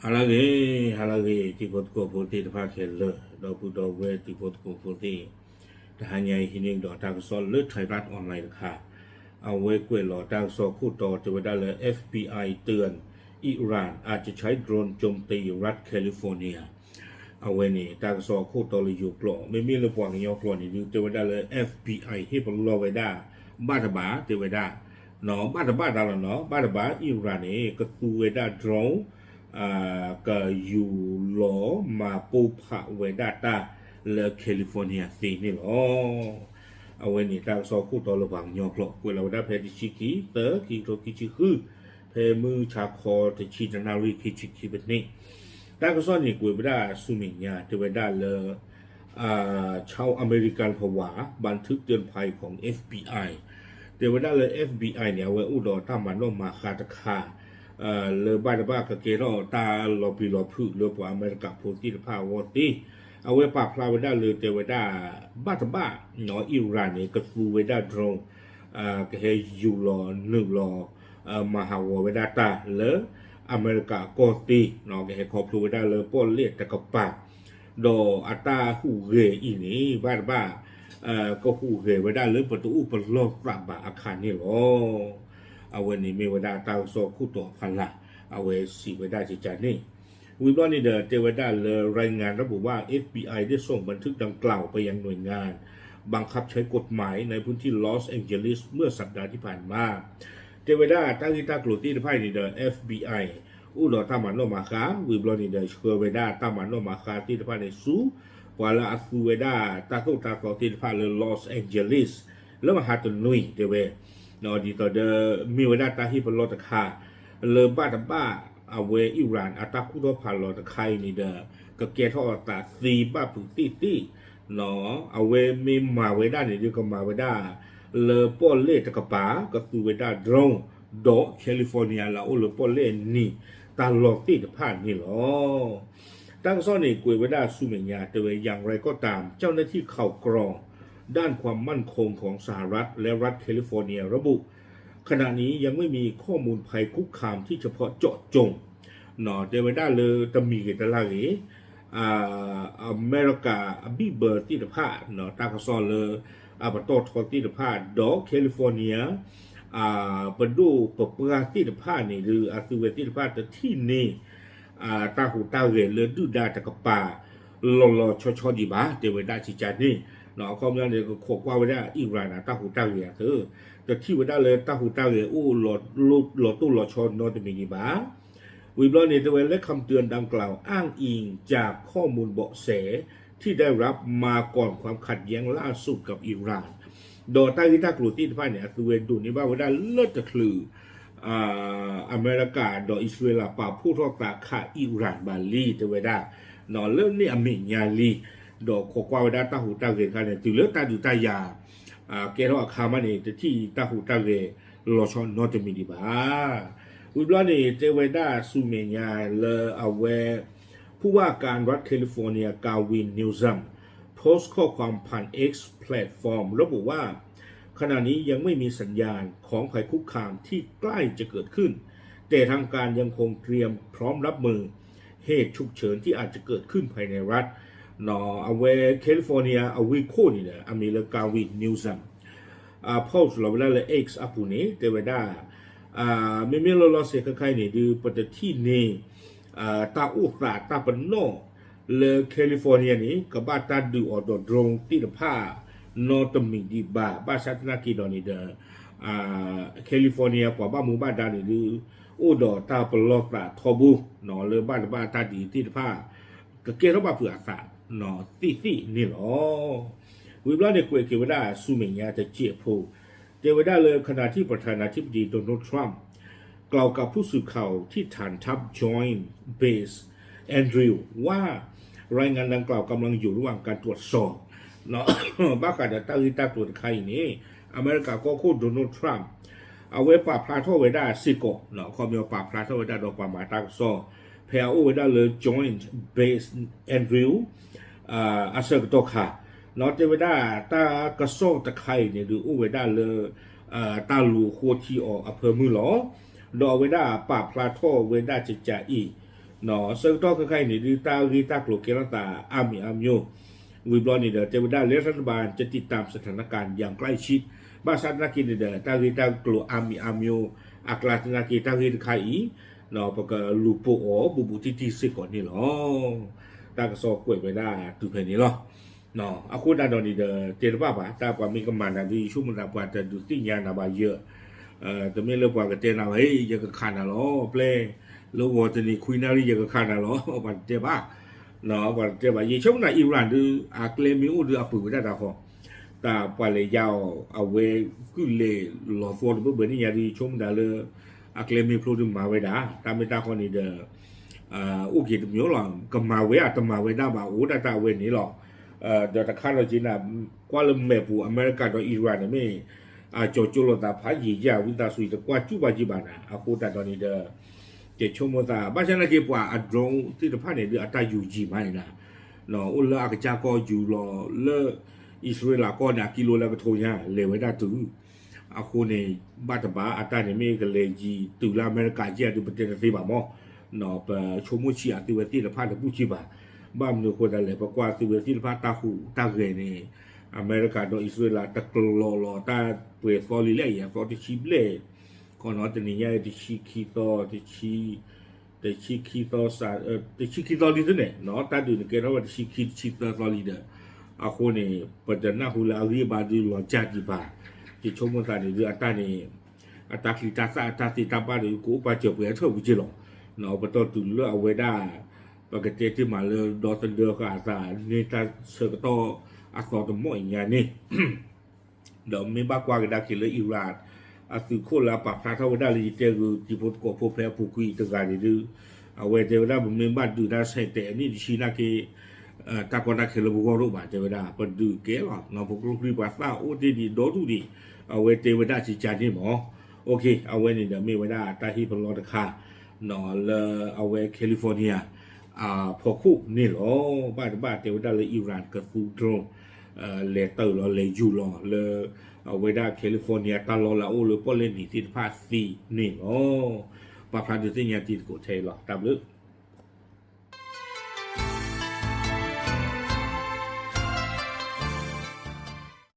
halage tipot ko poti de phakhel le do pu do we tipot ko poti ta hanyai hining do ta so le thai rat online ค่ะเอาไว้กวยหลอดางซอคู่ต่อจะได้เลย FBI เตือนอิหร่านอาจจะใช้โดรนโจมตีรัฐแคลิฟอร์เนียเอาไว้นี่ทางซอคู่ต่อเลยอยู่กล่อไม่มีระหว่างยอกล่อนี่จะได้เลย FBI ให้ผมรอไว้ได้บ้าตบ้าจะไว้ได้เนาะบ้าตบ้าได้แล้วเนาะบ้าตบ้าอิหร่านนี่ก็ตัวไว้ได้โดรนก็อยู่หลอมาปูผาไว้ได้ตาเลยแคลิฟอร์เนียสินี่หรอเอาไว้นี่ทางซอคู่ต่อระหว่างยอกล่อเวลาได้เพดิชิกิเตอร์กิโตกิชิคือเพมือชาคอจะชีจนารีกิชิกิแบบนี้ด้านก็ซ่อนนี่กวยไม่ได้สุมิญญาจะไปได้เลยชาวอเมริกันผวาบันทึกเตือนภัยของ FBI เดี๋ยวไปได้เลย FBI เนี่ยเว้อุดรตามมันลงมาคาตะคาเลยบ้านบ้ากะเกโรตาลอปีลอพืเรือปอเมริกาโพธิภาวอตีเอาไว้ปราบพลาไว้ได้เลยเดี๋ยวไปได้บ้าตบ้าเนาะอิหร่านเนี่ยก็ฟูไว้ได้ตรงก็ให้ยูรอหนึ่งรอมหาวไว้ได้ตาเลยอเมริกาโกตีเนาะก็ให้ครอบครัวได้เลยป้อนเลียดตะกบปากโดอัตราหูเรอีนี่บ้าก็หูเรไว้ได้เลยประตูอุปโลกปราบอาคารนี่หรอเอาไว้นี่มีไว้ได้ตาโซคู่ต่อพันละเอาไว้สีไว้ได้จิตใจนี่วิบลอนี่เดอเจไว้ได้เลยรายงานระบุว่า FBI ได้ส่งบันทึกดังกล่าวไปยังหน่วยงานบังคับใช้กฎหมายในพื้นที่ลอสแองเจลิสเมื่อสัปดาห์ที่ผ่านมาเจไว้ได้ตั้งที่ตากลุตีไพ่นี่เดอ FBI อุดรตามันโนมาคาวิบลอนี่เดอเชื่อไว้ได้ตามันโนมาคาที่ไพ่ในซูวาลาอัฟูไว้ได้ตาโตตากลุตีไพ่เลยลอสแองเจลิสแล้วมาหาตัวนุยเจไว้นอดีต่อเดอมีไว้ได้ตาที่เป็นลอตคาเลยบ้าตาบ้าเอาไว้อิหร่านอาตาคุโดพาลอตไคนี่เดอก็เกทอตาซีบ้าผึ่งตี้เนาะเอาไว้มีมาไว้ได้นี่ก็มาไว้ได้เลป้อเล่ตะกปาก็คือไว้ได้โดรนโดแคลิฟอร์เนียละโอเลป้อเล่นี่ตาลอตี้ผ่านนี่หรอตั้งซ่อนนี่กุยไว้ได้สุเมียาแต่อย่างไรก็ตามเจ้าหน้าที่ข่าวกรองด้านความมั่นคงของสหรัฐและรัฐแคลิฟอร์เนียระบุขณะนี้ยังไม่มีข้อมูลภัยคุกคามที่เฉพาะเจาะจงเนาะเดวิดาเลยตมีกันตลาดอเมริกาบีเบอร์ที่ตะพาเนาะตากซอเลยปะโตทอที่ตะพาดอกแคลิฟอร์เนียปะดูปะเปราที่ตะพานี่หรือคือเวที่ตะพาแต่ที่นี่ตาหูตาเรเลยดูดาตะกป่าหล่อชอดีบ้าเดวิดาชิจานี่เนาะความนั้นเนี่ยก็ขกว่าไว้ได้อิหร่านตาหูตาเรคือแต่ที่ไว้ได้เลยตาหูตาเรอู้หลอตู้หลอชอนนอตมีกี่บ้าวิบลอนี่ตัวและคำเตือนดังกล่าวอ้างอิงจากข้อมูลเบาะแสที่ได้รับมาก่อนความขัดแย้งล่าสุดกับอิหร่านโดยใต้ที่ตากลุตีไพ่เนี่ยคือเวดูนี่ว่าได้เลิศจะคลืออเมริกาโดยอิสราเอลป่าผู้ทอดตาขาอิหร่านบาลีตัวได้นอนเริ่มนี่อเมริกาลีโดยขกว่าได้ตาหูตาเรกันเนี่ยถือเลือดตาดูตายาเกล้าคามันเนี่ยที่ตาหูตาเรลอชอนนอตมีดีบ้าวิบลอนี่เจเวด้าซูเมียาเลอเวผู้ว่าการรัฐแคลิฟอร์เนียกาวินนิวซัมโพสต์ข้อความผ่าน X แพลตฟอร์มระบุว่าขณะนี้ยังไม่มีสัญญาณของภัยคุกคามที่ใกล้จะเกิดขึ้นแต่ทางการยังคงเตรียมพร้อมรับมือเหตุฉุกเฉินที่อาจจะเกิดขึ้นภายในรัฐนออเวแคลิฟอร์เนียอวิโคนี่แหละอเมริกาวินนิวซัมโพสต์เราเวลาเลย X อปุนี้เจเวด้าไม่มีเราเสียใครนี่ดูปฏิทินนี่ตาอุตราตาปนโนเลแคลิฟอร์เนียนี่กับบ้านตาดูออดดรงที่ละผ้านอตมิดีบ้าสัตนากีดอนี่เดแคลิฟอร์เนียกว่าบ้านหมู่บ้านดานี่ดูอุดอตาปลอกตาทอบูนอเลบ้านตาดีที่ละผ้าก็เกล้าบ้าเผือกตานอตีนี่หรอวิบลาเนี่ยกูเกี่ยวได้สุเมียจะเจี๊ยบพูเจอไว้ได้เลยขณะที่ประธานาธิบดีโดนัลด์ทรัมป์กล่าวกับผู้สื่อข่าวที่ฐานทัพ Joint Base แอนดริวว่ารายงานดังกล่าวกำลังอยู่ระหว่างการตรวจสอบเนาะบ้าการจะตั้งตรวจใครนี่อเมริกาก็โดนัลด์ทรัมป์เอาไว้ปราบพลาดโทษไว้ได้สิโกเนาะความมีปราบพลาดโทษไว้ได้ดอกปราบหมายตั้งซอแพลไว้ได้เลย Joint Base แอนดริวอาเซอร์โตคานอตเจเวด้าตากระโซตะไคเนี่ยดูอู้เวด้าเลยตาลูโคทีอออำเภอมือหลอดอเวด้าป่าพลาโทเวด้าจิจ่าอี เนาะซึ่งต้องใครๆนี่ดีตากีตากโลเกลตาอามีอามิโยวิบลอนี่เดเทวดาเลรัฐบาลจะติดตามสถานการณ์อย่างใกล้ชิดบาสันนักกินเดตากีตากโลอามีอามิโยอักลาตนากีตากีไข่เนาะปะกะลูโปโอบุบุติติสิก่อนนี่หรอตากระสอบกล้วยไปได้ตุเพนี่หรอเนาะอะคุณดาดอนี่เดเจรบ้าตาปามีกำมันนะที่ชุ่มดาปาจะดูติญาณบาเยอะแต่ไม่เลิกว่าก็เจนาเฮ้ยยังก็ขันนะหรอเปลแล้วว่าจะนี่คุยนารียังก็ขันนะหรอปัจเจบ้าเนาะปัจเจบ้ายิ่งช่วงนั้นอิหร่านดูอักเลมิอุดูอัปปุได้ดาขอแต่ปาเลยยาวเอาไว้กุเลหล่อฟอร์ดเบอร์นี่ยาดีช่วงนั้นเลยอักเลมิโปรดูมาไว้ด่าตามไม่ตาคนนี้เดโอเคตรงนี้หรอกก็มาไว้อะแต่มาไว้ได้บ่าโอ้แต่ตาเว้นนี้หรอกเดี๋ยวถ้าข้าเราจีน่ะกว่าเริ่มแม่ปูอเมริกาต่ออิหร่านไม่โจโจโลตาพายีจ้าวิตาสุยตะกว่าจูบาจีบานะอากูตาตอนนี้เดเจชมตาบ้านฉันนะเกี่ยวกับอัดรงที่จะพาเนี่ยเดืออัตายูจีมาเนี่ยเนาะอุลละอักจาก็อยู่รอเลอิสราเอลก็เนี่ยกิโลละก็โทยาเลวได้ตู้อากูเนี่ยบ้านตบ้าอัตาเนี่ยไม่ก็เลยจีตุลาอเมริกาจีดูประเทศที่บ้ามั้งเนาะไปชมชีอาติเวทีละพาจะพูดจีบาบ้านเราคนอะไรบอกว่าติเวทีละพาตาหูตาเกเนี่ยอเมริกาโดยอิสราเอลตะกลอตาเปิดฟอลิเล่อย่างฟอที่ชิบเล่ก่อนนั้นจะนี่ยังที่ชิคิโตที่ชิโตซาที่ชิคิโตลิดเนี่ยเนาะตาดูนี่แกเราว่าที่ชิโตลิดอาคนเนี่ยปัจจุบันหุ่นละรีบาดูหล่อจัดจีบาที่ชมตาเนี่ยดูอัตาเนี่ยอัตาคิตาซาอัตาติตาบาเนี่ยกูปัจจุบันเท่าวิจิโร่เนาะประตูตุลเอาไว้ได้ปกติที่มาเลยดอตันเดอร์ก็อาจจะเนี่ยตาเสกโตอาสอตมออย่างนี้เดี๋ยวมีบ้ากว่ากันได้คืออิหร่านอาสุโคลาปักพระเท่าได้เลยเจอที่พดกบพบแพ้ผู้คุยต่างกันดูเอาไว้เจอได้ผมมีบ้านดูได้ใช่แต่นี่ชีนักที่ตากอนนักเขลบุกรุบาเจอได้พอดูเกล้าน้องพวกลูกรีบว่าซาโอ้ดีโดดูดีเอาไว้เจอได้ชิจานี่หมอโอเคเอาไว้นี่เดี๋ยวมีไว้ได้ตาที่พลอดค่านอลเอาไว้แคลิฟอร์เนียพอคู่นี่หรอบ้านเจอได้เลยอิหร่านกับฟูโดรเลเตอร์ลอเลยูลอเลเอาไว้ได้แคลิฟอร์เนียตาลอลาโอเลปอเลนีที่ภาคซีนี่อ๋อปาพาดูที่ยาติดกูเทลอตามลึก